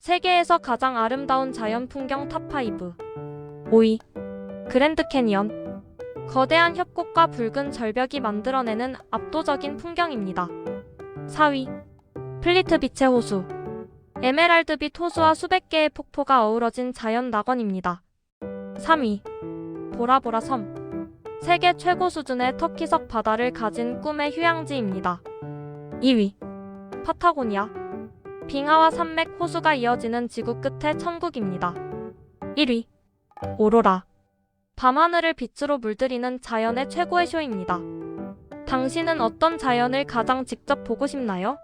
세계에서 가장 아름다운 자연 풍경 탑5. 5위. 그랜드 캐니언. 거대한 협곡과 붉은 절벽이 만들어내는 압도적인 풍경입니다. 4위. 플리트 비체 호수. 에메랄드빛 호수와 수백 개의 폭포가 어우러진 자연 낙원입니다. 3위. 보라보라 섬. 세계 최고 수준의 터키석 바다를 가진 꿈의 휴양지입니다. 2위. 파타고니아. 빙하와 산맥, 호수가 이어지는 지구 끝의 천국입니다. 1위. 오로라. 밤하늘을 빛으로 물들이는 자연의 최고의 쇼입니다. 당신은 어떤 자연을 가장 직접 보고 싶나요?